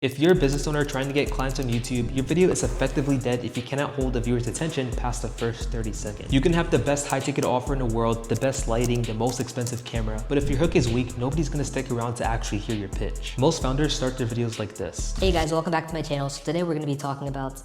If you're a business owner trying to get clients on YouTube, your video is effectively dead if you cannot hold the viewer's attention past the first 30 seconds. You can have the best high-ticket offer in the world, the best lighting, the most expensive camera, but if your hook is weak, nobody's gonna stick around to actually hear your pitch. Most founders start their videos like this. Hey guys, welcome back to my channel. So today we're gonna be talking about...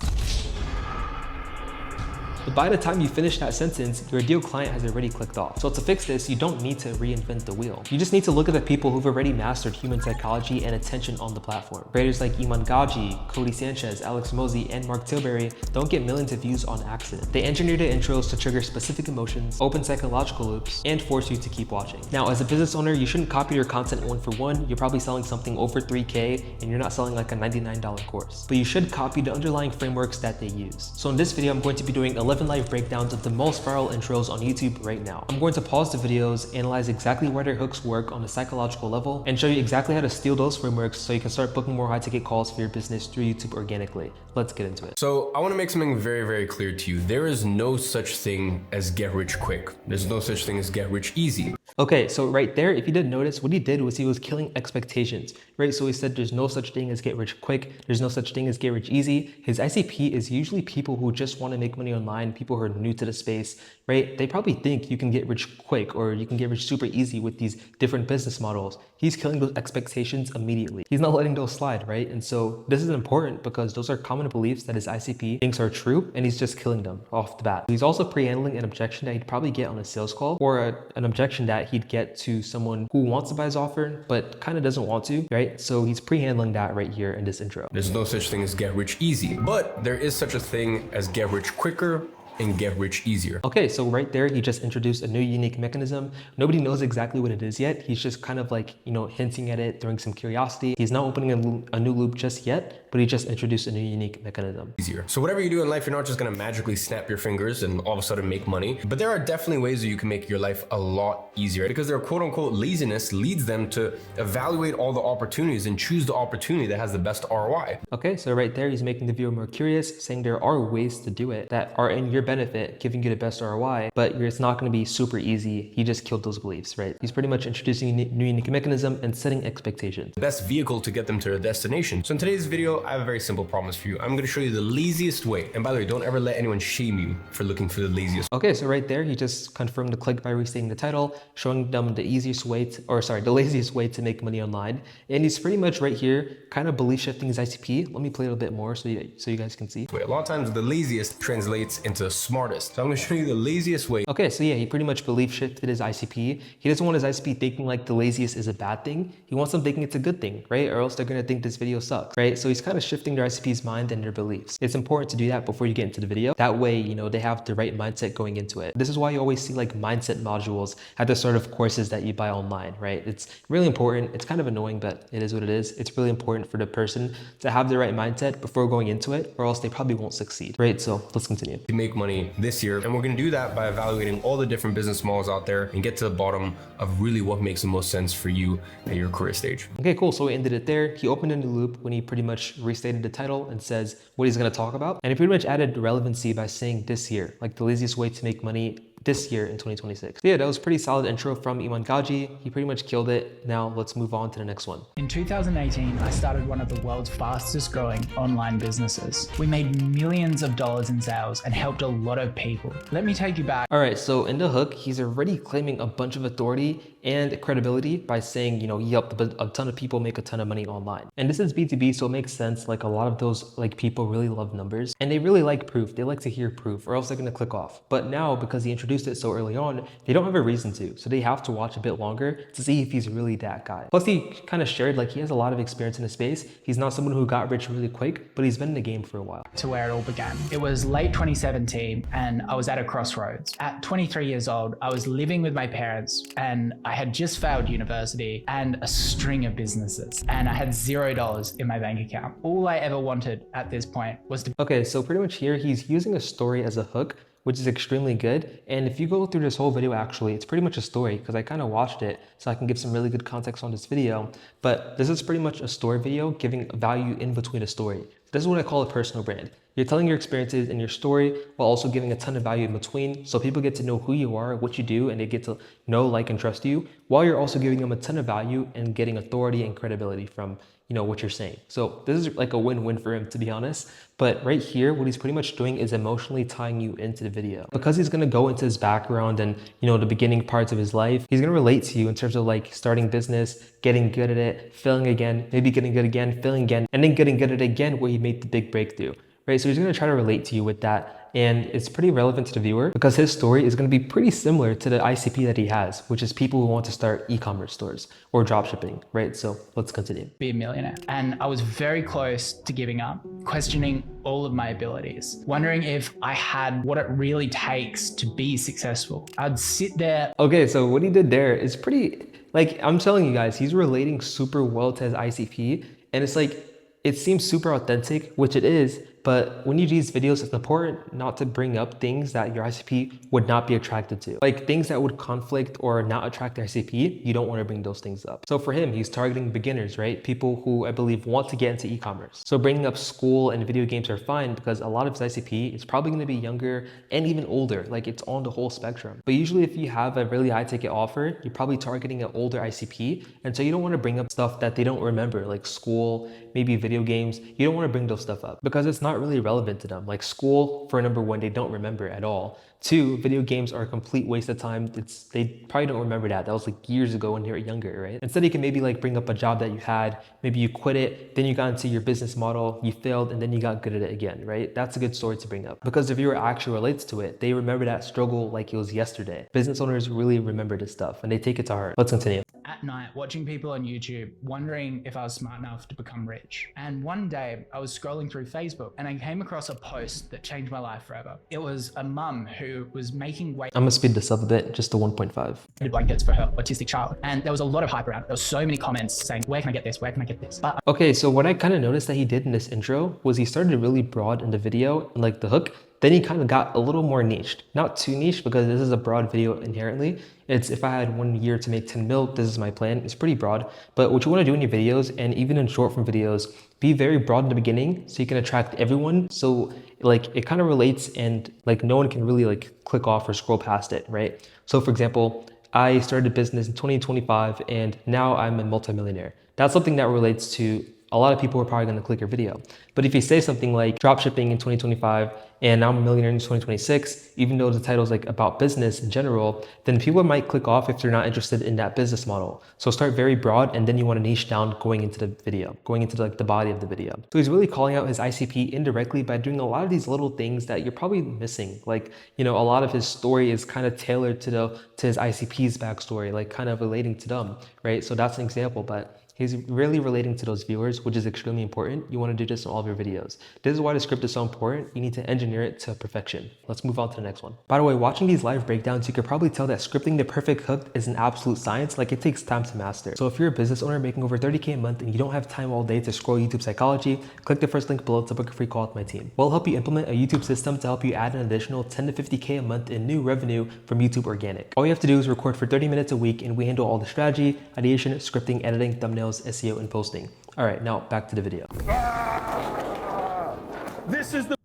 But by the time you finish that sentence, your ideal client has already clicked off. So to fix this, you don't need to reinvent the wheel. You just need to look at the people who've already mastered human psychology and attention on the platform. Creators like Iman Gaji, Cody Sanchez, Alex Mosey, and Mark Tilbury don't get millions of views on accident. They engineer their intros to trigger specific emotions, open psychological loops, and force you to keep watching. Now, as a business owner, you shouldn't copy your content one for one. You're probably selling something over 3K and you're not selling like a $99 course. But you should copy the underlying frameworks that they use. So in this video, I'm going to be doing 11 live breakdowns of the most viral intros on YouTube right now. I'm going to pause the videos, analyze exactly where their hooks work on a psychological level, and show you exactly how to steal those frameworks so you can start booking more high-ticket calls for your business through YouTube organically. Let's get into it. So I want to make something very, very clear to you. There is no such thing as get rich quick. There's no such thing as get rich easy. Okay, so right there, if you didn't notice, what he did was he was killing expectations, right? So he said there's no such thing as get rich quick. There's no such thing as get rich easy. His ICP is usually people who just want to make money online, people who are new to the space, right? They probably think you can get rich quick or you can get rich super easy with these different business models. He's killing those expectations immediately. He's not letting those slide, right? And so this is important because those are common beliefs that his ICP thinks are true, and he's just killing them off the bat. He's also pre-handling an objection that he'd probably get on a sales call, or an objection that he'd get to someone who wants to buy his offer, but kind of doesn't want to, right? So he's pre-handling that right here in this intro. There's no such thing as get rich easy, but there is such a thing as get rich quicker and get rich easier. Okay, so right there, he just introduced a new unique mechanism. Nobody knows exactly what it is yet. He's just kind of like, hinting at it, throwing some curiosity. He's not opening a new loop just yet, but he just introduced a new unique mechanism. Easier. So whatever you do in life, you're not just gonna magically snap your fingers and all of a sudden make money, but there are definitely ways that you can make your life a lot easier because their quote unquote laziness leads them to evaluate all the opportunities and choose the opportunity that has the best ROI. Okay, so right there, he's making the viewer more curious, saying there are ways to do it that are in your benefit, giving you the best ROI, but it's not going to be super easy. He just killed those beliefs, right? He's pretty much introducing a new unique mechanism and setting expectations. The best vehicle to get them to their destination. So in today's video, I have a very simple promise for you. I'm going to show you the laziest way. And by the way, don't ever let anyone shame you for looking for the laziest. Okay, so right there, he just confirmed the click by restating the title, showing them the easiest way the laziest way to make money online. And he's pretty much right here, kind of belief shifting his ICP. Let me play it a bit more so you guys can see. A lot of times the laziest translates into smartest. So I'm going to show you the laziest way. Okay, so yeah, he pretty much belief shifted his ICP. He doesn't want his ICP thinking like the laziest is a bad thing. He wants them thinking it's a good thing, right? Or else they're going to think this video sucks, right? So he's kind of shifting their ICP's mind and their beliefs. It's important to do that before you get into the video. That way, they have the right mindset going into it. This is why you always see like mindset modules at the sort of courses that you buy online, right? It's really important. It's kind of annoying, but it is what it is. It's really important for the person to have the right mindset before going into it, or else they probably won't succeed, right? So let's continue. To make money this year, and we're going to do that by evaluating all the different business models out there and get to the bottom of really what makes the most sense for you at your career stage. Okay, cool. So we ended it there. He opened a new loop when he pretty much restated the title and says what he's going to talk about. And he pretty much added relevancy by saying this year, like the laziest way to make money this year in 2026. So yeah, that was a pretty solid intro from Iman Gaji. He pretty much killed it. Now let's move on to the next one. In 2018, I started one of the world's fastest growing online businesses. We made millions of dollars in sales and helped a lot of people. Let me take you back. All right, so in the hook, he's already claiming a bunch of authority and credibility by saying, he helped a ton of people make a ton of money online. And this is B2B, so it makes sense. Like a lot of those people really love numbers and they really like proof. They like to hear proof or else they're going to click off. But now, because he introduced it so early on, they don't have a reason to. So they have to watch a bit longer to see if he's really that guy. Plus he kind of shared like he has a lot of experience in the space. He's not someone who got rich really quick, but he's been in the game for a while. To where it all began. It was late 2017 and I was at a crossroads. At 23 years old, I was living with my parents and I had just failed university and a string of businesses and I had $0 in my bank account. All I ever wanted at this point was to... Okay, so pretty much here, he's using a story as a hook, which is extremely good. And if you go through this whole video, actually, it's pretty much a story because I kind of watched it so I can give some really good context on this video. But this is pretty much a story video giving value in between a story. This is what I call a personal brand. You're telling your experiences in your story while also giving a ton of value in between, so people get to know who you are, what you do, and they get to know, like, and trust you, while you're also giving them a ton of value and getting authority and credibility from what you're saying. So this is like a win-win for him, to be honest. But right here, what he's pretty much doing is emotionally tying you into the video. Because he's gonna go into his background and the beginning parts of his life, he's gonna relate to you in terms of like starting business, getting good at it, failing again, maybe getting good again, failing again, and then getting good at it again where he made the big breakthrough. Right, so he's gonna try to relate to you with that, and it's pretty relevant to the viewer because his story is gonna be pretty similar to the ICP that he has, which is people who want to start e-commerce stores or dropshipping, right? So let's continue. Be a millionaire. And I was very close to giving up, questioning all of my abilities, wondering if I had what it really takes to be successful. I'd sit there. Okay, so what he did there is pretty, like I'm telling you guys, he's relating super well to his ICP, and it's like, it seems super authentic, which it is, but when you do these videos, it's important not to bring up things that your ICP would not be attracted to. Like things that would conflict or not attract the ICP, you don't want to bring those things up. So for him, he's targeting beginners, right? People who I believe want to get into e-commerce. So bringing up school and video games are fine because a lot of his ICP is probably going to be younger and even older. Like it's on the whole spectrum. But usually if you have a really high ticket offer, you're probably targeting an older ICP. And so you don't want to bring up stuff that they don't remember, like school, maybe video games. You don't want to bring those stuff up because it's not really relevant to them. Like school, for number one, they don't remember at all. Two, video games are a complete waste of time. They probably don't remember that. That was like years ago when they were younger, right? Instead, you can maybe like bring up a job that you had, maybe you quit it, then you got into your business model, you failed, and then you got good at it again, right? That's a good story to bring up because if viewer actually relates to it, they remember that struggle like it was yesterday. Business owners really remember this stuff and they take it to heart. Let's continue. At night, watching people on YouTube, wondering if I was smart enough to become rich. And one day I was scrolling through Facebook and I came across a post that changed my life forever. It was a mum who was making weight. I'm gonna speed this up a bit, just to 1.5. Blankets for her autistic child. And there was a lot of hype around it. There was so many comments saying, where can I get this? Where can I get this? But okay, so what I kind of noticed that he did in this intro was he started really broad in the video and like the hook. Then he kind of got a little more niched. Not too niche because this is a broad video inherently. It's if I had 1 year to make 10 mil, this is my plan. It's pretty broad. But what you want to do in your videos and even in short form videos, be very broad in the beginning so you can attract everyone. So like it kind of relates and like no one can really like click off or scroll past it, right? So for example, I started a business in 2025 and now I'm a multimillionaire. That's something that relates to a lot of people are probably going to click your video. But if you say something like dropshipping in 2025 and now I'm a millionaire in 2026, even though the title is like about business in general, then people might click off if they're not interested in that business model. So start very broad and then you want to niche down going into the video, going into like the body of the video. So he's really calling out his ICP indirectly by doing a lot of these little things that you're probably missing. Like, a lot of his story is kind of tailored to his ICP's backstory, like kind of relating to them, right? So that's an example, but he's really relating to those viewers, which is extremely important. You want to do this in all of your videos. This is why the script is so important. You need to engineer it to perfection. Let's move on to the next one. By the way, watching these live breakdowns, you could probably tell that scripting the perfect hook is an absolute science. Like it takes time to master. So if you're a business owner making over 30K a month and you don't have time all day to scroll YouTube psychology, click the first link below to book a free call with my team. We'll help you implement a YouTube system to help you add an additional 10 to 50K a month in new revenue from YouTube organic. All you have to do is record for 30 minutes a week and we handle all the strategy, ideation, scripting, editing, thumbnails, SEO, and posting. All right, now back to the video.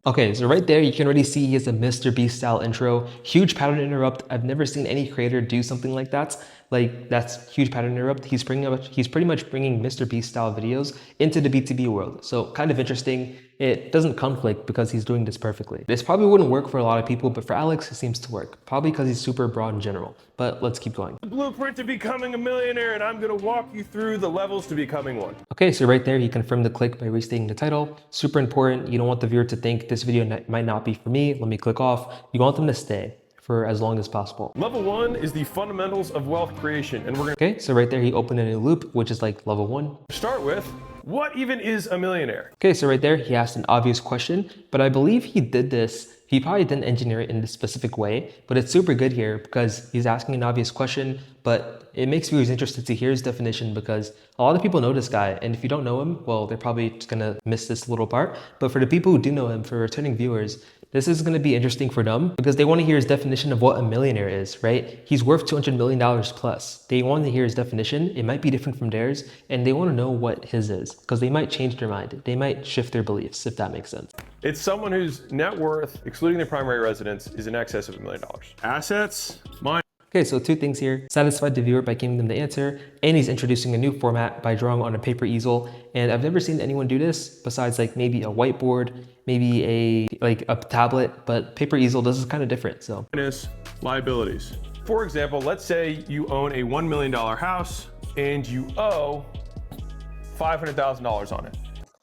Okay, so right there, you can already see he has a Mr. Beast style intro. Huge pattern interrupt. I've never seen any creator do something like that. Like that's huge pattern interrupt. He's pretty much bringing Mr. Beast style videos into the B2B world. So kind of interesting. It doesn't conflict because he's doing this perfectly. This probably wouldn't work for a lot of people, but for Alex, it seems to work. Probably because he's super broad in general, but let's keep going. The blueprint to becoming a millionaire, and I'm gonna walk you through the levels to becoming one. Okay, so right there, he confirmed the click by restating the title. Super important. You don't want the viewer to think this video might not be for me. Let me click off. You want them to stay for as long as possible. Level 1 is the fundamentals of wealth creation, and we're gonna Okay, so right there, he opened a new loop, which is like level 1. start with, what even is a millionaire? Okay, so right there, he asked an obvious question, but I believe he did this. He probably didn't engineer it in this specific way, but it's super good here because he's asking an obvious question, but it makes viewers interested to hear his definition because a lot of people know this guy, and if you don't know him, well, they're probably just gonna miss this little part. But for the people who do know him, for returning viewers, this is going to be interesting for them because they want to hear his definition of what a millionaire is, right? He's worth $200 million plus. They want to hear his definition. It might be different from theirs, and they want to know what his is because they might change their mind. They might shift their beliefs, if that makes sense. It's someone whose net worth, excluding their primary residence, is in excess of $1 million. Assets, mine. Okay, so two things here. Satisfied the viewer by giving them the answer, and he's introducing a new format by drawing on a paper easel. And I've never seen anyone do this besides like maybe a whiteboard, maybe a tablet, but paper easel, this is kind of different, so. Liabilities. For example, let's say you own a $1 million house and you owe $500,000 on it.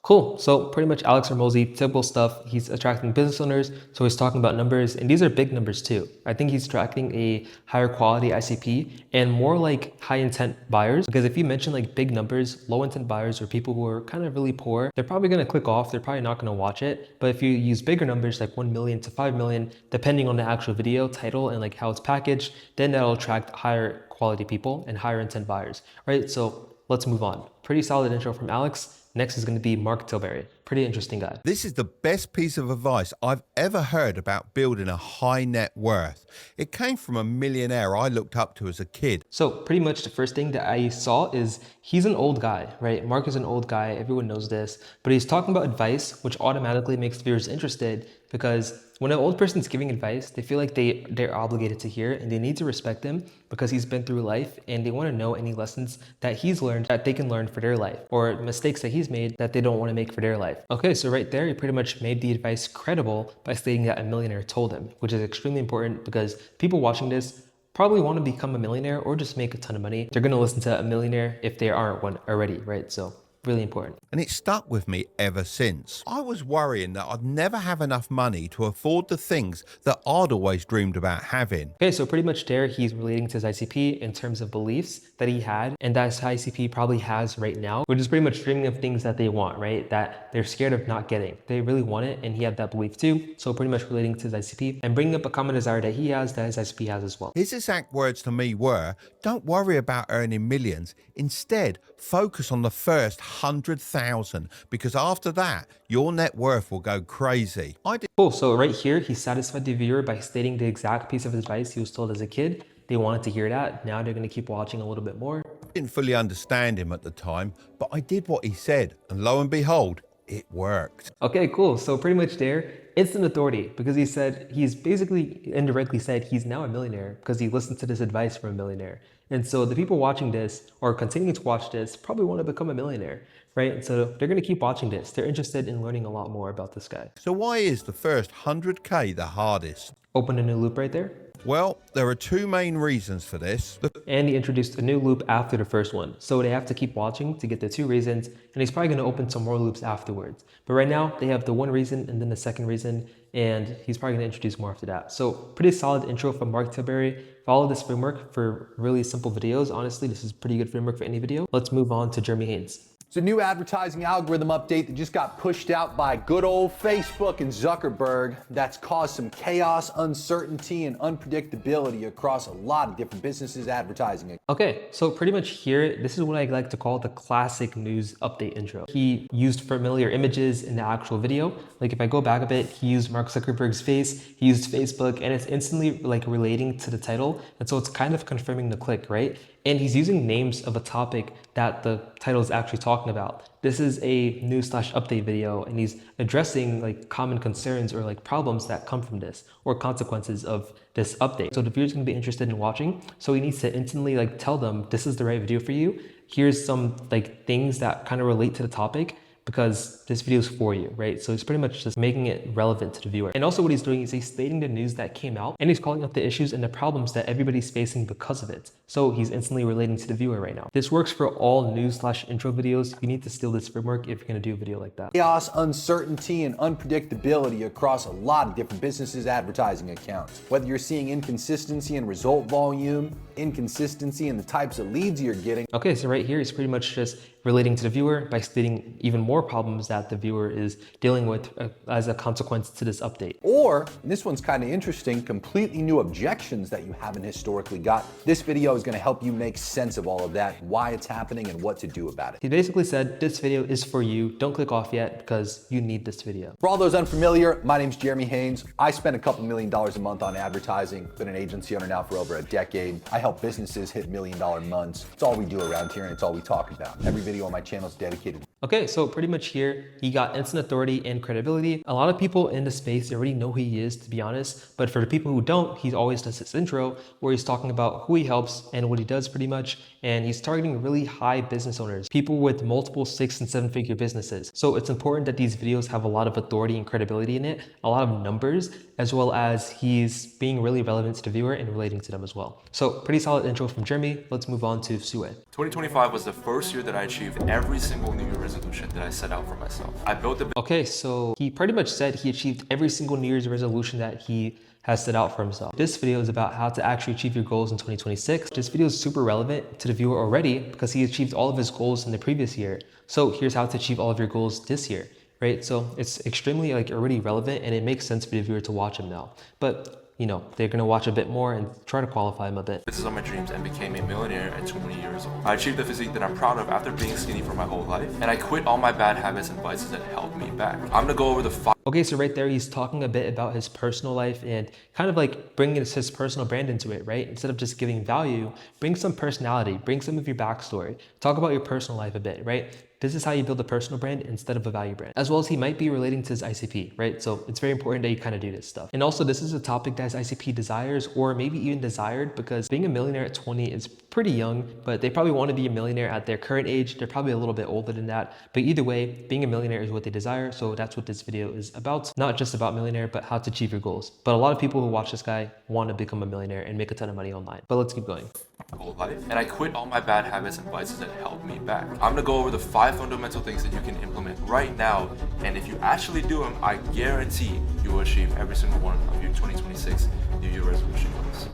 Cool, so pretty much Alex Hormozi, typical stuff. He's attracting business owners, so he's talking about numbers, and these are big numbers too. I think he's attracting a higher quality ICP and more like high intent buyers, because if you mention like big numbers, low intent buyers or people who are kind of really poor, they're probably gonna click off, they're probably not gonna watch it. But if you use bigger numbers like 1 million to 5 million, depending on the actual video title and like how it's packaged, then that'll attract higher quality people and higher intent buyers, right? So let's move on. Pretty solid intro from Alex. Next is going to be Mark Tilbury. Pretty interesting guy. This is the best piece of advice I've ever heard about building a high net worth. It came from a millionaire I looked up to as a kid. So pretty much the first thing that I saw is he's an old guy, right? Mark is an old guy. Everyone knows this, but he's talking about advice, which automatically makes viewers interested because when an old person's giving advice, they feel like they're obligated to hear and they need to respect him because he's been through life and they want to know any lessons that he's learned that they can learn for their life or mistakes that he's made that they don't want to make for their life. Okay, so right there, he pretty much made the advice credible by stating that a millionaire told him, which is extremely important because people watching this probably want to become a millionaire or just make a ton of money. They're going to listen to a millionaire if they aren't one already, right? So really important. And it stuck with me ever since. I was worrying that I'd never have enough money to afford the things that I'd always dreamed about having. Okay, so pretty much there, he's relating to his ICP in terms of beliefs that he had and that his ICP probably has right now, which is pretty much dreaming of things that they want, right? That they're scared of not getting. They really want it and he had that belief too. So pretty much relating to his ICP and bringing up a common desire that he has that his ICP has as well. His exact words to me were, don't worry about earning millions. Instead, focus on the first 100,000 because after that, your net worth will go crazy. Cool, so right here, he satisfied the viewer by stating the exact piece of advice he was told as a kid. They wanted to hear that. Now they're going to keep watching a little bit more. I didn't fully understand him at the time, but I did what he said, and lo and behold, it worked. Okay, cool. So pretty much there, instant authority because he's basically indirectly said he's now a millionaire because he listened to this advice from a millionaire. And so the people watching this or continuing to watch this probably want to become a millionaire, right? And so they're going to keep watching this. They're interested in learning a lot more about this guy. So why is the first 100K the hardest? Open a new loop right there. Well, there are two main reasons for this. And he introduced a new loop after the first one. So they have to keep watching to get the two reasons. And he's probably going to open some more loops afterwards. But right now they have the one reason and then the second reason. And he's probably going to introduce more after that. So pretty solid intro from Mark Tilbury. Follow this framework for really simple videos. Honestly, this is pretty good framework for any video. Let's move on to Jeremy Haynes. It's a new advertising algorithm update that just got pushed out by good old Facebook and Zuckerberg that's caused some chaos, uncertainty, and unpredictability across a lot of different businesses advertising. Okay, so pretty much here, this is what I like to call the classic news update intro. He used familiar images in the actual video. Like if I go back a bit, he used Mark Zuckerberg's face, he used Facebook, and it's instantly like relating to the title. And so it's kind of confirming the click, right? And he's using names of a topic that the title is actually talking about. This is a news/update video and he's addressing like common concerns or like problems that come from this or consequences of this update. So the viewer's gonna be interested in watching. So he needs to instantly like tell them this is the right video for you. Here's some like things that kind of relate to the topic because this video is for you, right? So it's pretty much just making it relevant to the viewer. And also what he's doing is he's stating the news that came out and he's calling out the issues and the problems that everybody's facing because of it. So he's instantly relating to the viewer right now. This works for all news/intro videos. You need to steal this framework if you're gonna do a video like that. Chaos, uncertainty, and unpredictability across a lot of different businesses advertising accounts. Whether you're seeing inconsistency in result volume, inconsistency in the types of leads you're getting. Okay, so right here is pretty much just relating to the viewer by stating even more problems that the viewer is dealing with as a consequence to this update. Or, and this one's kind of interesting, completely new objections that you haven't historically got. This video is going to help you make sense of all of that, why it's happening, and what to do about it. He basically said, this video is for you. Don't click off yet because you need this video. For all those unfamiliar, my name's Jeremy Haynes. I spend a couple $1 million a month on advertising. Been an agency owner now for over a decade. I help businesses hit $1 million months. It's all we do around here and it's all we talk about. Every video on my channel is dedicated Okay, so pretty much here, he got instant authority and credibility. A lot of people in the space already know who he is, to be honest. But for the people who don't, he always does this intro where he's talking about who he helps and what he does pretty much. And he's targeting really high business owners, people with multiple 6- and 7-figure businesses. So it's important that these videos have a lot of authority and credibility in it, a lot of numbers, as well as he's being really relevant to the viewer and relating to them as well. So pretty solid intro from Jeremy. Let's move on to Sue. 2025 was the first year that I achieved every single New Year resolution that I set out for myself. I built a Okay, so he pretty much said he achieved every single New Year's resolution that he has set out for himself. This video is about how to actually achieve your goals in 2026. This video is super relevant to the viewer already because he achieved all of his goals in the previous year. So here's how to achieve all of your goals this year, right? So it's extremely already relevant and it makes sense for the viewer to watch him now. But you know, they're gonna watch a bit more and try to qualify him a bit. business on my dreams and became a millionaire at 20 years old. I achieved the physique that I'm proud of after being skinny for my whole life, and I quit all my bad habits and vices that held me back. I'm gonna go over the 5 Okay, so right there, he's talking a bit about his personal life and kind of like bringing his personal brand into it, right? Instead of just giving value, bring some personality, bring some of your backstory, talk about your personal life a bit, right? This is how you build a personal brand instead of a value brand. As well as he might be relating to his ICP, right? So it's very important that you kind of do this stuff. And also this is a topic that his ICP desires or maybe even desired because being a millionaire at 20 is pretty young, but they probably want to be a millionaire at their current age. They're probably a little bit older than that. But either way, being a millionaire is what they desire. So that's what this video is about. Not just about millionaire, but how to achieve your goals. But a lot of people who watch this guy want to become a millionaire and make a ton of money online. But let's keep going. whole life, and I quit all my bad habits and vices that held me back. I'm gonna go over the 5 fundamental things that you can implement right now, and if you actually do them, I guarantee you will achieve every single one of your 2026 New Year resolution goals.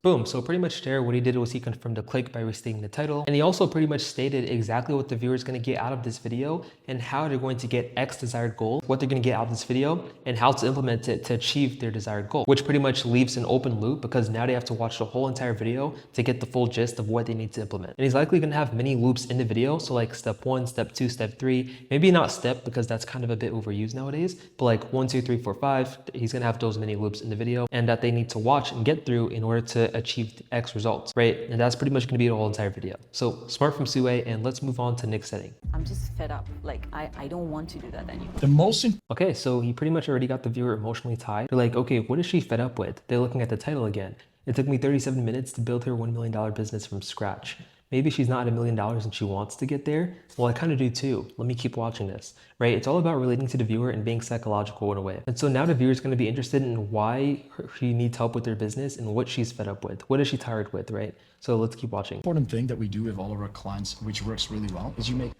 Boom. So pretty much there, what he did was he confirmed a click by restating the title. And he also pretty much stated exactly what the viewer is going to get out of this video and how they're going to get X desired goal, what they're going to get out of this video, and how to implement it to achieve their desired goal, which pretty much leaves an open loop because now they have to watch the whole entire video to get the full gist of what they need to implement. And he's likely going to have many loops in the video. So like step 1, step 2, step 3, maybe not step because that's kind of a bit overused nowadays, but like 1, 2, 3, 4, 5, he's going to have those many loops in the video and that they need to watch and get through in order to achieve X results, right? And that's pretty much going to be the whole entire video. So smart from Sue, and let's move on to Nick's setting. I'm just fed up. Like, I don't want to do that anymore. The most Okay, so he pretty much already got the viewer emotionally tied. They're like, okay, what is she fed up with? They're looking at the title again. It took me 37 minutes to build her $1 million business from scratch. Maybe she's not at $1 million and she wants to get there. Well, I kind of do too. Let me keep watching this, right? It's all about relating to the viewer and being psychological in a way. And so now the viewer is going to be interested in why she needs help with her business and what she's fed up with. What is she tired with, right? So let's keep watching. important thing that we do with all of our clients, which works really well, is you make.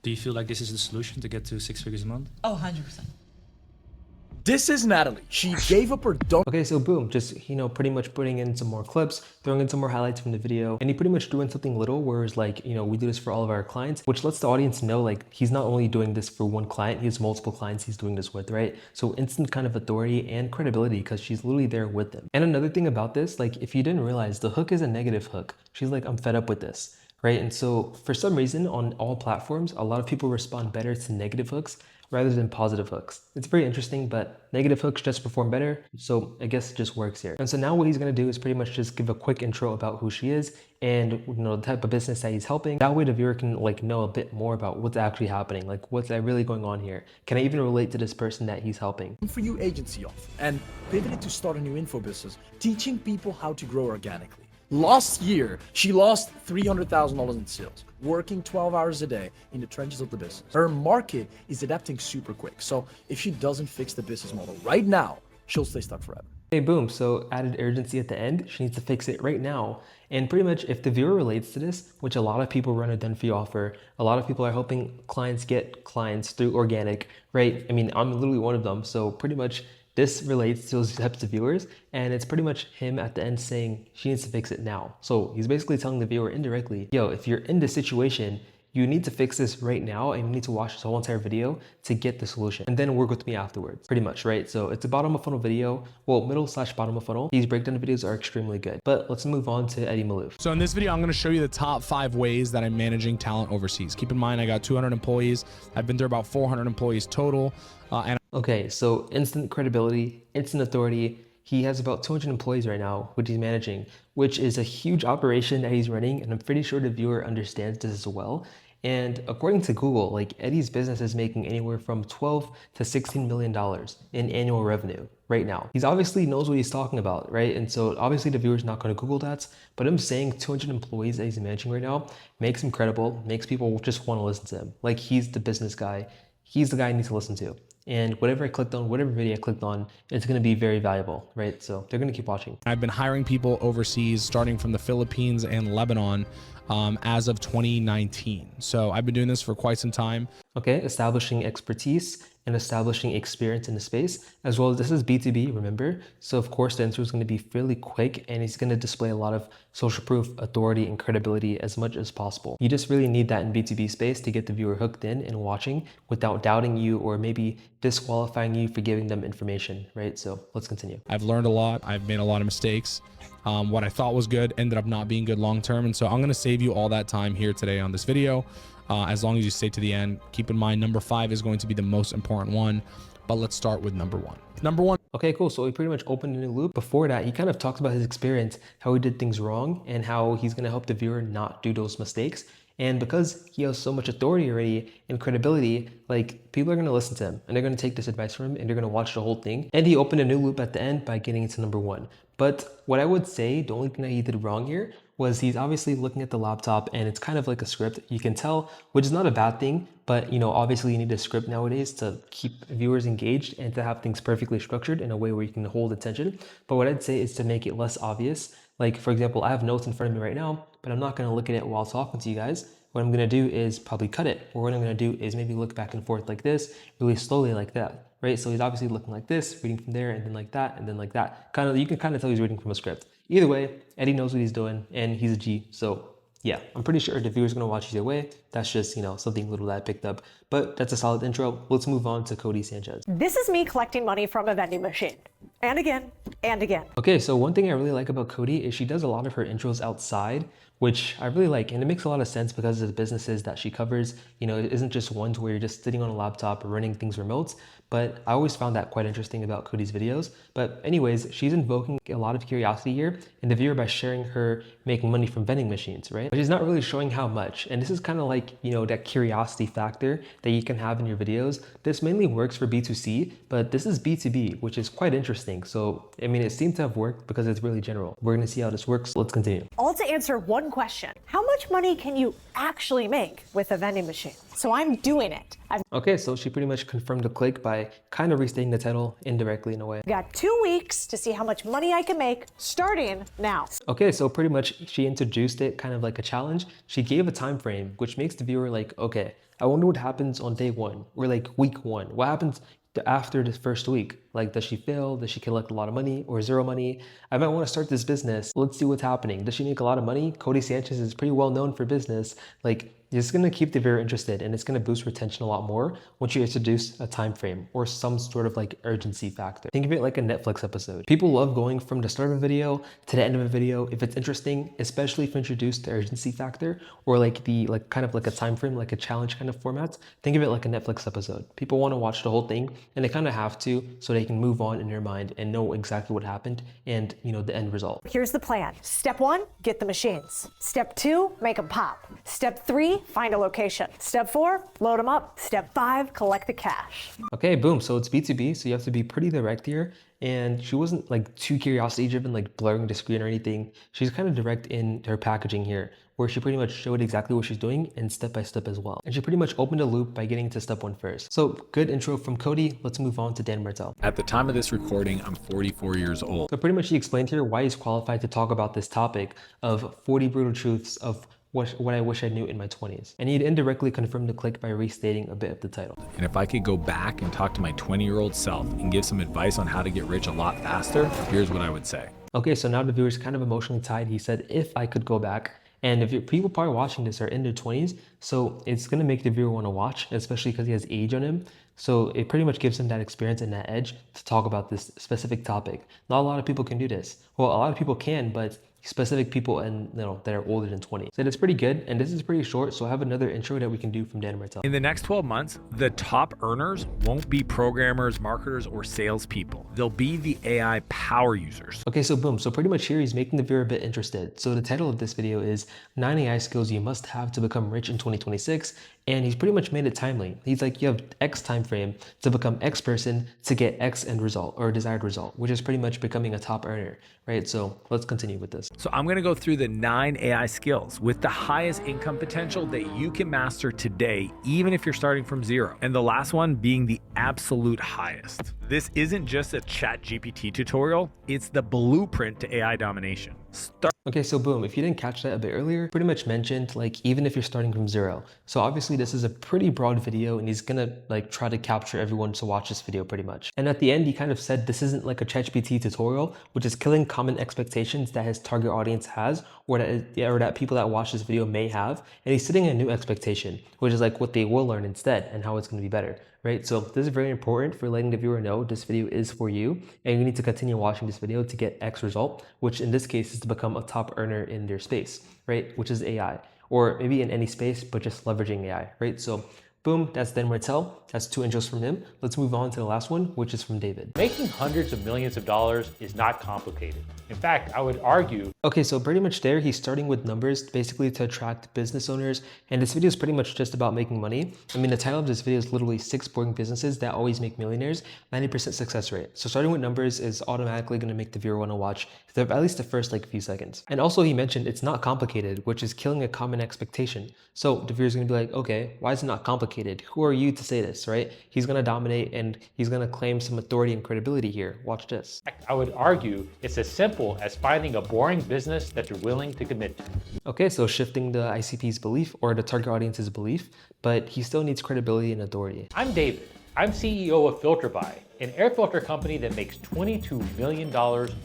Do you feel like this is the solution to get to 6 figures a month? Oh, 100%. This is Natalie. She gave up her dog. Okay, so boom, just, you know, pretty much putting in some more clips, throwing in some more highlights from the video, and he pretty much doing something little where it's like, you know, we do this for all of our clients, which lets the audience know like he's not only doing this for one client, he has multiple clients he's doing this with, right? So instant kind of authority and credibility because she's literally there with them. And another thing about this, like if you didn't realize, the hook is a negative hook. She's like, I'm fed up with this, right? And so for some reason on all platforms, a lot of people respond better to negative hooks rather than positive hooks. It's very interesting, but negative hooks just perform better. So I guess it just works here. And so now what he's gonna do is pretty much just give a quick intro about who she is and, you know, the type of business that he's helping. That way the viewer can like know a bit more about what's actually happening. Like what's really going on here? Can I even relate to this person that he's helping? For you agency off and pivoted to start a new info business, teaching people how to grow organically. Last year, she lost $300,000 in sales, working 12 hours a day in the trenches of the business. Her market is adapting super quick. So if she doesn't fix the business model right now, she'll stay stuck forever. Hey, boom. So added urgency at the end. She needs to fix it right now. And pretty much if the viewer relates to this, which a lot of people run a done for you offer, a lot of people are helping clients get clients through organic, right? I mean, I'm literally one of them. So pretty much this relates to those types of viewers, and it's pretty much him at the end saying she needs to fix it now. So he's basically telling the viewer indirectly, yo, if you're in this situation, you need to fix this right now and you need to watch this whole entire video to get the solution and then work with me afterwards, pretty much, right? So it's a bottom of funnel video, well, middle/bottom of funnel. These breakdown videos are extremely good, but let's move on to Eddie Malouf. So in this video, I'm gonna show you the top 5 ways that I'm managing talent overseas. Keep in mind, I got 200 employees. I've been through about 400 employees total. Okay, so instant credibility, instant authority. He has about 200 employees right now, which he's managing, which is a huge operation that he's running. And I'm pretty sure the viewer understands this as well. And according to Google, like Eddie's business is making anywhere from $12 to $16 million in annual revenue right now. He's obviously knows what he's talking about, right? And so obviously the viewer's not going to Google that, but him saying 200 employees that he's managing right now makes him credible, makes people just want to listen to him. Like he's the business guy. He's the guy I need to listen to. And whatever I clicked on, whatever video I clicked on, it's going to be very valuable, right? So they're going to keep watching. I've been hiring people overseas, starting from the Philippines and Lebanon as of 2019. So I've been doing this for quite some time. Okay, establishing expertise and establishing experience in the space, as well as this is B2B, remember? So of course the intro is going to be fairly quick and he's going to display a lot of social proof, authority, and credibility as much as possible. You just really need that in B2B space to get the viewer hooked in and watching without doubting you or maybe disqualifying you for giving them information, right? So let's continue. I've learned a lot. I've made a lot of mistakes. What I thought was good ended up not being good long-term. And so I'm going to save you all that time here today on this video. As long as you stay to the end. Keep in mind, number 5 is going to be the most important one, but let's start with number 1. Number 1. Okay, cool. So he pretty much opened a new loop. Before that, he kind of talked about his experience, how he did things wrong, and how he's going to help the viewer not do those mistakes. And because he has so much authority already and credibility, like people are going to listen to him and they're going to take this advice from him and they're going to watch the whole thing. And he opened a new loop at the end by getting into number 1. But what I would say, the only thing that he did wrong here was he's obviously looking at the laptop and it's kind of like a script. You can tell, which is not a bad thing, but you know, obviously you need a script nowadays to keep viewers engaged and to have things perfectly structured in a way where you can hold attention. But what I'd say is to make it less obvious. Like for example, I have notes in front of me right now, but I'm not going to look at it while talking to you guys. What I'm going to do is probably cut it. Or what I'm going to do is maybe look back and forth like this, really slowly like that, right? So he's obviously looking like this, reading from there, and then like that, and then like that. Kind of, you can kind of tell he's reading from a script. Either way, Eddie knows what he's doing, and he's a G. So yeah, I'm pretty sure the viewer's going to watch either way. That's just, you know, something little that I picked up. But that's a solid intro. Let's move on to Cody Sanchez. This is me collecting money from a vending machine. And again, and again. Okay, so one thing I really like about Cody is she does a lot of her intros outside, which I really like. And it makes a lot of sense because of the businesses that she covers. You know, it isn't just ones where you're just sitting on a laptop or running things remote. But I always found that quite interesting about Cody's videos. But anyways, she's invoking a lot of curiosity here in the viewer by sharing her making money from vending machines, right? But she's not really showing how much. And this is kind of like, you know, that curiosity factor that you can have in your videos. This mainly works for B2C, but this is B2B, which is quite interesting. So, I mean, it seemed to have worked because it's really general. We're going to see how this works. Let's continue. All to answer one question. How much money can you actually make with a vending machine? So I'm doing it. Okay, so she pretty much confirmed the click by kind of restating the title indirectly in a way. Got 2 weeks to see how much money I can make starting now. Okay, so pretty much she introduced it kind of like a challenge. She gave a time frame, which makes the viewer like, okay, I wonder what happens on day 1 or like week 1. What happens after the first week? Like, does she fail? Does she collect a lot of money or zero money? I might want to start this business. Let's see what's happening. Does she make a lot of money? Cody Sanchez is pretty well known for business. Like, it's going to keep the viewer interested and it's going to boost retention a lot more once you introduce a time frame or some sort of like urgency factor. Think of it like a Netflix episode. People love going from the start of a video to the end of a video if it's interesting, especially if you introduce the urgency factor or like the kind of like a time frame, like a challenge kind of format. Think of it like a Netflix episode. People want to watch the whole thing and they kind of have to so they can move on in their mind and know exactly what happened and, you know, the end result. Here's the plan. Step 1, get the machines. Step 2, make them pop. Step 3, find a location. Step 4, load them up. Step 5, collect the cash. Okay, boom. So it's B2B, so you have to be pretty direct here. And she wasn't like too curiosity driven, like blurring the screen or anything. She's kind of direct in her packaging here, where she pretty much showed exactly what she's doing and step by step as well. And she pretty much opened a loop by getting to step 1 first. So good intro from Cody. Let's move on to Dan Martell. At the time of this recording, I'm 44 years old. So pretty much she explained here why he's qualified to talk about this topic of 40 brutal truths of what I wish I knew in my 20s. And he'd indirectly confirmed the click by restating a bit of the title. And if I could go back and talk to my 20-year-old self and give some advice on how to get rich a lot faster, here's what I would say. Okay, so now the viewer's kind of emotionally tied. He said, if I could go back. And if people probably watching this are in their 20s, so it's gonna make the viewer wanna watch, especially because he has age on him. So it pretty much gives them that experience and that edge to talk about this specific topic. Not a lot of people can do this. Well, a lot of people can, but specific people and that are older than 20. So it's pretty good, and this is pretty short, so I have another intro that we can do from Dan Martell. In the next 12 months, the top earners won't be programmers, marketers, or salespeople. They'll be the AI power users. Okay, so boom. So pretty much here he's making the viewer a bit interested. So the title of this video is 9 AI skills you must have to become rich in 2026. And he's pretty much made it timely. He's like, you have X time frame to become X person to get X end result or desired result, which is pretty much becoming a top earner, right? So let's continue with this. So I'm gonna go through the 9 AI skills with the highest income potential that you can master today, even if you're starting from zero. And the last one being the absolute highest. This isn't just a ChatGPT tutorial, it's the blueprint to AI domination. Okay, so boom, if you didn't catch that a bit earlier, pretty much mentioned like even if you're starting from zero. So obviously this is a pretty broad video and he's gonna like try to capture everyone to watch this video pretty much. And at the end, he kind of said this isn't like a ChatGPT tutorial, which is killing common expectations that his target audience has or that people that watch this video may have. And he's setting a new expectation, which is like what they will learn instead and how it's gonna be better. Right? So this is very important for letting the viewer know this video is for you and you need to continue watching this video to get X result, which in this case is to become a top earner in their space, right? Which is AI, or maybe in any space, but just leveraging AI, right? So boom, that's Dan Martell. That's 2 intros from him. Let's move on to the last one, which is from David. Making hundreds of millions of dollars is not complicated. In fact, I would argue. Okay, so pretty much there, he's starting with numbers basically to attract business owners. And this video is pretty much just about making money. I mean, the title of this video is literally 6 boring businesses that always make millionaires, 90% success rate. So starting with numbers is automatically going to make the viewer want to watch at least the first like few seconds. And also he mentioned it's not complicated, which is killing a common expectation. So the viewer's going to be like, okay, why is it not complicated? Who are you to say this, right? He's going to dominate and he's going to claim some authority and credibility here. Watch this. I would argue it's as simple as finding a boring business that you're willing to commit to. Okay, so shifting the ICP's belief or the target audience's belief, but he still needs credibility and authority. I'm David. I'm CEO of FilterBuy, an air filter company that makes $22 million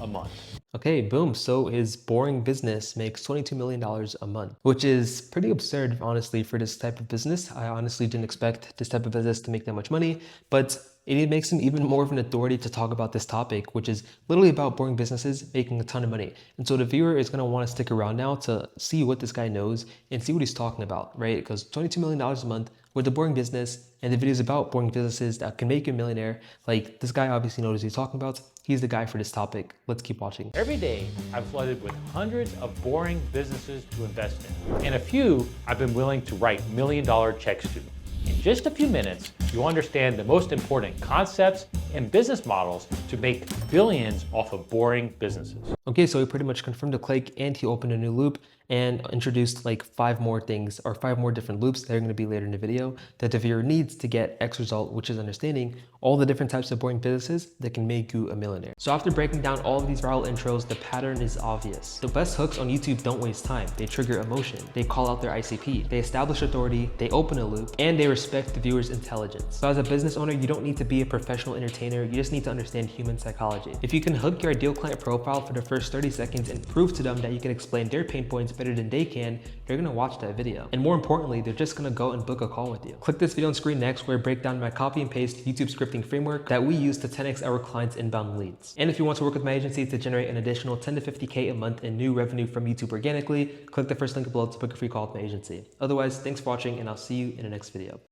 a month. Okay, boom. So his boring business makes $22 million a month, which is pretty absurd, honestly, for this type of business. I honestly didn't expect this type of business to make that much money, but it makes him even more of an authority to talk about this topic, which is literally about boring businesses making a ton of money. And so the viewer is going to want to stick around now to see what this guy knows and see what he's talking about, right? Because $22 million a month with a boring business, and the video is about boring businesses that can make you a millionaire. Like, this guy obviously knows what he's talking about. He's the guy for this topic. Let's keep watching. Every day, I'm flooded with hundreds of boring businesses to invest in. And a few I've been willing to write million-dollar checks to. In just a few minutes, you'll understand the most important concepts and business models to make billions off of boring businesses. Okay, so he pretty much confirmed the click and he opened a new loop and introduced like 5 more things or 5 more different loops that are going to be later in the video that the viewer needs to get X result, which is understanding all the different types of boring businesses that can make you a millionaire. So after breaking down all of these viral intros, the pattern is obvious. The best hooks on YouTube don't waste time. They trigger emotion. They call out their ICP. They establish authority. They open a loop and they respect the viewer's intelligence. So as a business owner, you don't need to be a professional entertainer. You just need to understand human psychology. If you can hook your ideal client profile for the first 30 seconds and prove to them that you can explain their pain points better than they can, they're gonna watch that video. And more importantly, they're just gonna go and book a call with you. Click this video on screen next where I break down my copy and paste YouTube scripting framework that we use to 10x our clients' inbound leads. And if you want to work with my agency to generate an additional 10 to 50K a month in new revenue from YouTube organically, click the first link below to book a free call with my agency. Otherwise, thanks for watching and I'll see you in the next video.